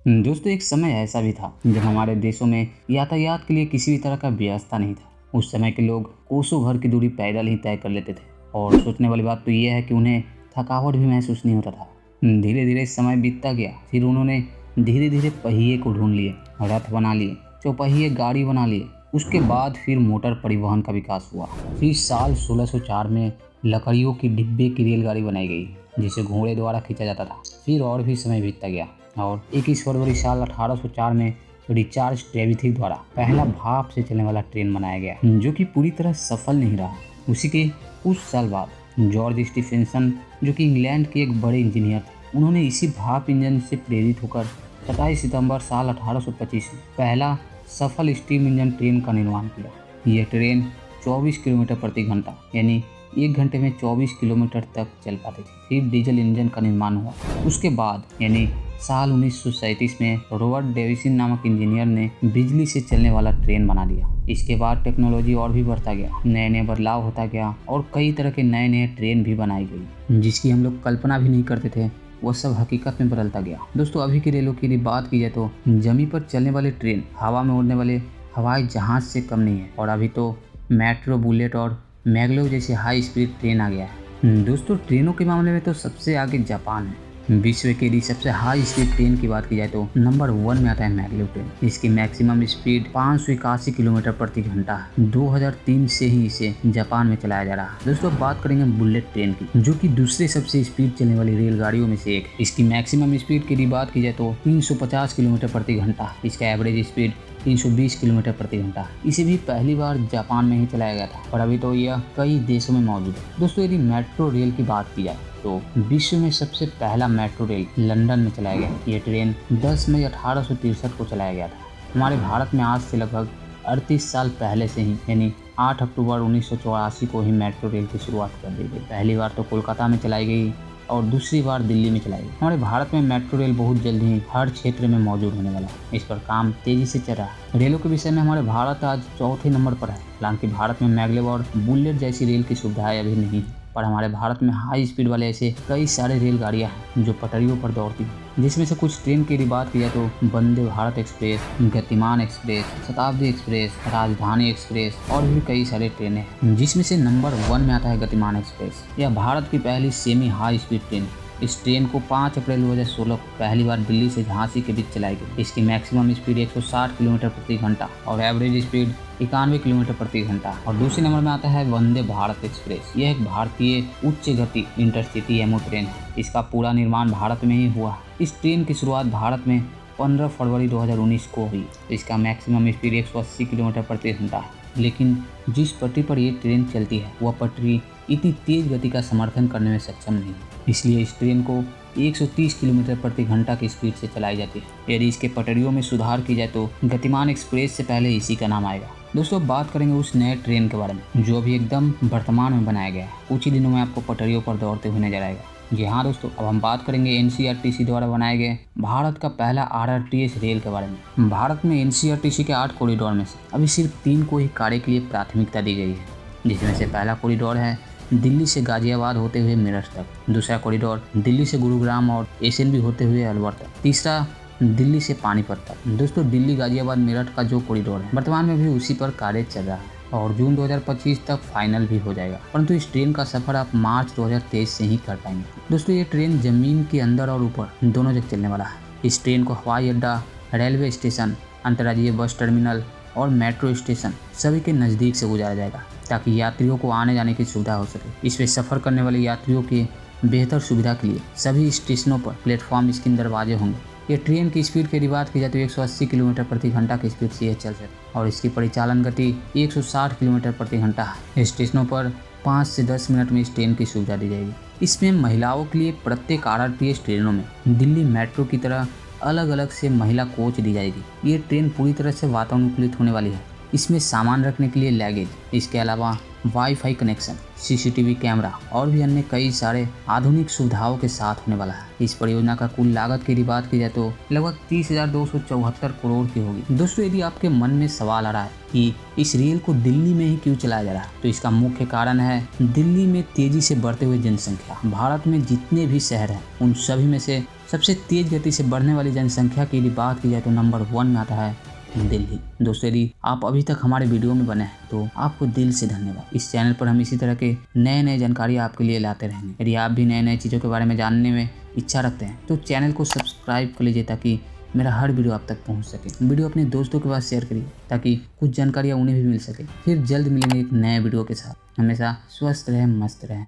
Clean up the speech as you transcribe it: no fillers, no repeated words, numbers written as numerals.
दोस्तों एक समय ऐसा भी था जब हमारे देशों में यातायात के लिए किसी भी तरह का व्यवस्था नहीं था। उस समय के लोग कोसों भर की दूरी पैदल ही तय कर लेते थे और सोचने वाली बात तो यह है कि उन्हें थकावट भी महसूस नहीं होता था। धीरे धीरे समय बीतता गया, फिर उन्होंने धीरे धीरे पहिए को ढूंढ लिए, रथ बना लिए, चौपहिए गाड़ी बना लिए। उसके बाद फिर मोटर परिवहन का विकास हुआ। फिर साल 1604 में लकड़ियों की डिब्बे की रेलगाड़ी बनाई गई जिसे घोड़े द्वारा खींचा जाता था। फिर और भी समय बीतता गया और 21 फरवरी साल 1804 में रिचार्ड ट्रेविथी द्वारा पहला भाप से चलने वाला ट्रेन बनाया गया, जो कि पूरी तरह सफल नहीं रहा। उसी के कुछ साल बाद जॉर्ज स्टीफेंसन, जो कि इंग्लैंड के एक बड़े इंजीनियर थे, उन्होंने इसी भाप इंजन से प्रेरित होकर 27 सितंबर साल 1825 में पहला सफल स्टीम इंजन ट्रेन का निर्माण किया। यह ट्रेन 24 किलोमीटर प्रति घंटा यानी 1 घंटे में 24 किलोमीटर तक चल पाती थी। फिर डीजल इंजन का निर्माण हुआ। उसके बाद यानी साल 1937 में रॉबर्ट डेविसन नामक इंजीनियर ने बिजली से चलने वाला ट्रेन बना दिया। इसके बाद टेक्नोलॉजी और भी बढ़ता गया, नए नए बदलाव होता गया और कई तरह के नए नए ट्रेन भी बनाई गई, जिसकी हम लोग कल्पना भी नहीं करते थे। वह सब हकीकत में बदलता गया। दोस्तों अभी की रेलों की बात की जाए तो जमीन पर चलने वाले ट्रेन हवा में उड़ने वाले हवाई जहाज से कम नहीं है। और अभी तो मेट्रो, बुलेट और मैग्लेव जैसे हाई स्पीड ट्रेन आ गया है। दोस्तों ट्रेनों के मामले में तो सबसे आगे जापान है। विश्व के सबसे हाई स्पीड ट्रेन की बात की जाए तो नंबर 1 में आता है मैग्लेव ट्रेन। इसकी मैक्सिमम स्पीड 581 किलोमीटर प्रति घंटा है। 2003 से ही इसे जापान में चलाया जा रहा है। दोस्तों अब बात करेंगे बुलेट ट्रेन की, जो कि दूसरे सबसे स्पीड चलने वाली रेलगाड़ियों में से एक है। इसकी मैक्सिमम स्पीड की बात की जाए तो 350 किलोमीटर प्रति घंटा। इसका एवरेज स्पीड 320 किलोमीटर प्रति घंटा। इसे भी पहली बार जापान में ही चलाया गया था और अभी तो यह कई देशों में मौजूद है। दोस्तों यदि मेट्रो रेल की बात की जाए तो विश्व में सबसे पहला मेट्रो रेल लंदन में चलाया गया। ये ट्रेन 10 मई 1863 को चलाया गया था। हमारे भारत में आज से लगभग 38 साल पहले से ही यानी 8 अक्टूबर 1984 को ही मेट्रो रेल की शुरुआत कर दी गई। पहली बार तो कोलकाता में चलाई गई और दूसरी बार दिल्ली में चलाई गई। हमारे भारत में मेट्रो रेल बहुत जल्द ही हर क्षेत्र में मौजूद होने वाला है। इस पर काम तेजी से चल रहा है। रेलों के विषय में हमारे भारत आज चौथे नंबर पर है। हालांकि भारत में मैग्लेव और बुलेट जैसी रेल की सुविधाएं अभी नहीं है, पर हमारे भारत में हाई स्पीड वाले ऐसे कई सारे रेलगाड़ियां हैं जो पटरियों पर दौड़ती हैं। जिसमें से कुछ ट्रेन की बात की जाए तो वंदे भारत एक्सप्रेस, गतिमान एक्सप्रेस, शताब्दी एक्सप्रेस, राजधानी एक्सप्रेस और भी कई सारे ट्रेनें हैं। जिसमें से नंबर 1 में आता है गतिमान एक्सप्रेस। यह भारत की पहली सेमी हाई स्पीड ट्रेन है। इस ट्रेन को 5 अप्रैल 2016 को पहली बार दिल्ली से झांसी के बीच चलाई गई। इसकी मैक्सिमम स्पीड 160 किलोमीटर प्रति घंटा और एवरेज स्पीड 91 किलोमीटर प्रति घंटा। और दूसरे नंबर में आता है वंदे भारत एक्सप्रेस। यह एक भारतीय उच्च गति इंटरसिटी एमओ ट्रेन है। इसका पूरा निर्माण भारत में ही हुआ। इस ट्रेन की शुरुआत भारत में 15 फरवरी 2019 को हुई। इसका मैक्सिमम स्पीड 180 किलोमीटर प्रति घंटा है। लेकिन जिस पटरी पर ये ट्रेन चलती है वह पटरी इतनी तेज गति का समर्थन करने में सक्षम नहीं है। इसलिए इस ट्रेन को 130 किलोमीटर प्रति घंटा की स्पीड से चलाई जाती है। यदि इसके पटरियों में सुधार की जाए तो गतिमान एक्सप्रेस से पहले इसी का नाम आएगा। दोस्तों बात करेंगे उस नए ट्रेन के बारे में जो अभी एकदम वर्तमान में बनाया गया है। कुछ ही दिनों में आपको पटरियों पर दौड़ते हुए नजर आएगा। जी हाँ दोस्तों, अब हम बात करेंगे एनसीआरटीसी द्वारा बनाए गए भारत का पहला आरआरटीएस रेल के बारे में। भारत में एनसीआरटीसी के 8 कॉरिडोर में से अभी सिर्फ 3 को ही कार्य के लिए प्राथमिकता दी गई है। जिसमें से पहला कॉरिडोर है दिल्ली से गाजियाबाद होते हुए मेरठ तक, दूसरा कॉरिडोर दिल्ली से गुरुग्राम और एसएलवी होते हुए अलवर तक, तीसरा दिल्ली से पानीपत तक। दोस्तों दिल्ली गाजियाबाद मेरठ का जो कॉरिडोर है वर्तमान में भी उसी पर कार्य चल रहा है और जून 2025 तक फाइनल भी हो जाएगा। परंतु इस ट्रेन का सफर आप मार्च 2023 से ही कर पाएंगे। दोस्तों ये ट्रेन जमीन के अंदर और ऊपर दोनों जगह चलने वाला है। इस ट्रेन को हवाई अड्डा, रेलवे स्टेशन, अंतर्राज्यीय बस टर्मिनल और मेट्रो स्टेशन सभी के नज़दीक से गुजारा जाएगा ताकि यात्रियों को आने जाने की सुविधा हो सके। इस पे सफ़र करने वाले यात्रियों की बेहतर सुविधा के लिए सभी स्टेशनों पर प्लेटफॉर्म स्क्रीन दरवाजे होंगे। ये ट्रेन की स्पीड की बात की जाए तो 180 किलोमीटर प्रति घंटा की स्पीड से यह चल सकता है और इसकी परिचालन गति 160 किलोमीटर प्रति घंटा है। स्टेशनों पर 5 से 10 मिनट में इस ट्रेन की सुविधा दी जाएगी। इसमें महिलाओं के लिए प्रत्येक आरआरटीएस ट्रेनों में दिल्ली मेट्रो की तरह अलग अलग से महिला कोच दी जाएगी। ये ट्रेन पूरी तरह से वातानुकूलित होने वाली है। इसमें सामान रखने के लिए लगेज, इसके अलावा वाईफाई कनेक्शन, सीसीटीवी कैमरा और भी अन्य कई सारे आधुनिक सुविधाओं के साथ होने वाला है। इस परियोजना का कुल लागत की बात की जाए तो लगभग 30,274 करोड़ की होगी। दोस्तों यदि आपके मन में सवाल आ रहा है कि इस रेल को दिल्ली में ही क्यों चलाया जा रहा है, तो इसका मुख्य कारण है दिल्ली में तेजी से बढ़ते हुए जनसंख्या। भारत में जितने भी शहर हैं उन सभी में से सबसे तेज गति से बढ़ने वाली जनसंख्या की यदि बात की जाए तो नंबर 1 में आता है दिल्ली। दोस्तों, यदि आप अभी तक हमारे वीडियो में बने हैं तो आपको दिल से धन्यवाद। इस चैनल पर हम इसी तरह के नए जानकारी आपके लिए लाते रहेंगे। यदि आप भी नए चीज़ों के बारे में जानने में इच्छा रखते हैं तो चैनल को सब्सक्राइब कर लीजिए ताकि मेरा हर वीडियो आप तक पहुंच सके। वीडियो अपने दोस्तों के पास शेयर करिए ताकि कुछ जानकारियाँ उन्हें भी मिल सके। फिर जल्द मिलेंगे एक नए वीडियो के साथ। हमेशा स्वस्थ रहें, मस्त रहें।